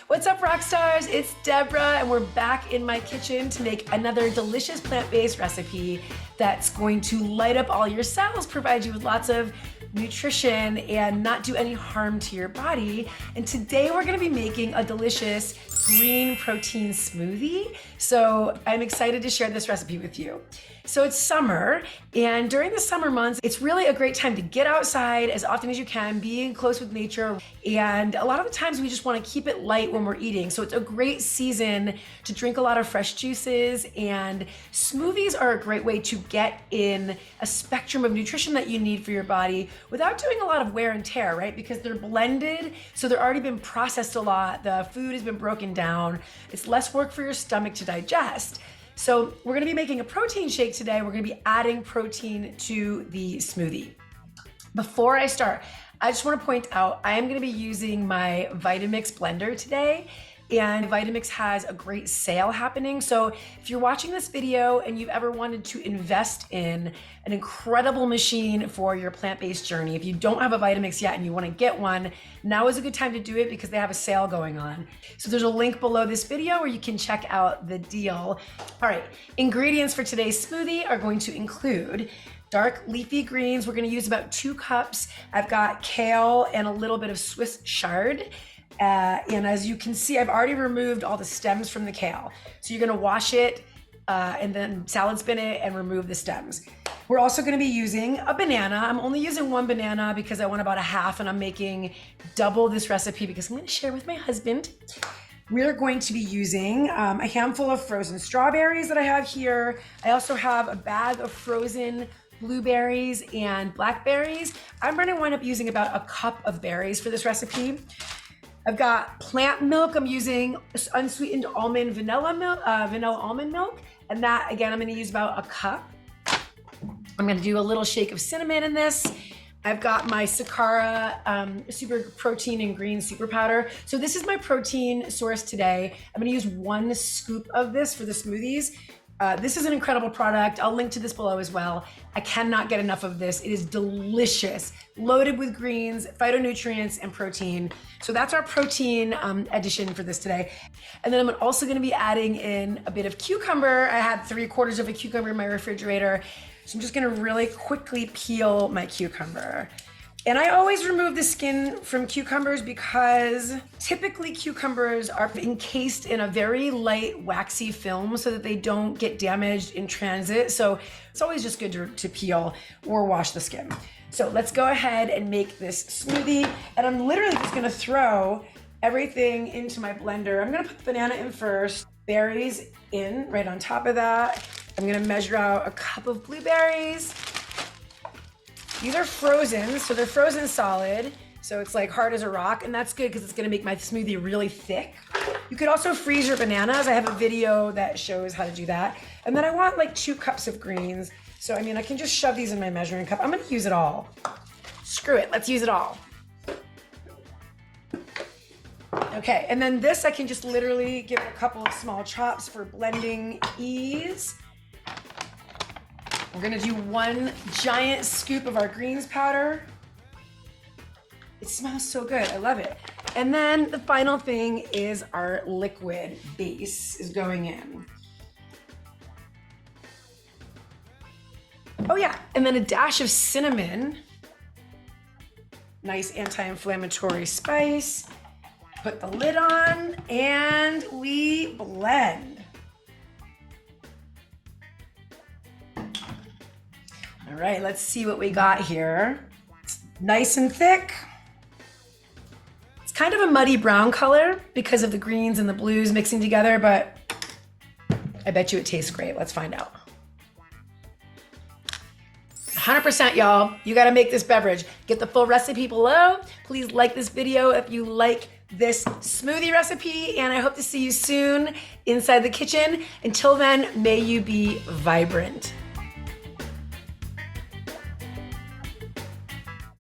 What's up, rock stars? It's Deborah, and we're back in my kitchen to make another delicious plant-based recipe that's going to light up all your cells, provide you with lots of nutrition, and not do any harm to your body. And today we're gonna be making a delicious green protein smoothie. So I'm excited to share this recipe with you. So it's summer, and during the summer months, it's really a great time to get outside as often as you can, being close with nature. And a lot of the times we just wanna keep it light when we're eating. So it's a great season to drink a lot of fresh juices, and smoothies are a great way to get in a spectrum of nutrition that you need for your body without doing a lot of wear and tear, right? Because they're blended, so they're already been processed a lot. The food has been broken down. It's less work for your stomach to digest. So we're gonna be making a protein shake today. We're gonna be adding protein to the smoothie. Before I start, I just wanna point out, I am gonna be using my Vitamix blender today, and Vitamix has a great sale happening. So if you're watching this video and you've ever wanted to invest in an incredible machine for your plant-based journey, if you don't have a Vitamix yet and you wanna get one, now is a good time to do it because they have a sale going on. So there's a link below this video where you can check out the deal. All right, ingredients for today's smoothie are going to include dark leafy greens. We're gonna use about 2 cups. I've got kale and a little bit of Swiss chard. And as you can see, I've already removed all the stems from the kale. So you're gonna wash it and then salad spin it and remove the stems. We're also gonna be using a banana. I'm only using 1 banana because I want about a half, and I'm making double this recipe because I'm gonna share with my husband. We're going to be using a handful of frozen strawberries that I have here. I also have a bag of frozen blueberries and blackberries. I'm gonna wind up using about a cup of berries for this recipe. I've got plant milk. I'm using unsweetened almond vanilla milk, vanilla almond milk. And that, again, I'm gonna use about a cup. I'm gonna do a little shake of cinnamon in this. I've got my Sakara super protein and green Superpowder. So this is my protein source today. I'm gonna use 1 scoop of this for the smoothies. This is an incredible product. I'll link to this below as well. I cannot get enough of this. It is delicious, loaded with greens, phytonutrients, and protein. So that's our protein addition for this today. And then I'm also gonna be adding in a bit of cucumber. I had 3/4 of a cucumber in my refrigerator. So I'm just gonna really quickly peel my cucumber. And I always remove the skin from cucumbers because typically cucumbers are encased in a very light waxy film so that they don't get damaged in transit. So it's always just good to peel or wash the skin. So let's go ahead and make this smoothie. And I'm literally just gonna throw everything into my blender. I'm gonna put the banana in first, berries in right on top of that. I'm gonna measure out a cup of blueberries. These are frozen, so they're frozen solid. So it's like hard as a rock, and that's good because it's gonna make my smoothie really thick. You could also freeze your bananas. I have a video that shows how to do that. And then I want like 2 cups of greens. So I mean, I can just shove these in my measuring cup. I'm gonna use it all. Screw it, let's use it all. Okay, and then this I can just literally give it a couple of small chops for blending ease. We're gonna do 1 giant scoop of our greens powder. It smells so good, I love it. And then the final thing is our liquid base is going in. Oh yeah, and then a dash of cinnamon. Nice anti-inflammatory spice. Put the lid on and we blend. All right, let's see what we got here. It's nice and thick. It's kind of a muddy brown color because of the greens and the blues mixing together, but I bet you it tastes great. Let's find out. 100% y'all, you gotta make this beverage. Get the full recipe below. Please like this video if you like this smoothie recipe, and I hope to see you soon inside the kitchen. Until then, may you be vibrant.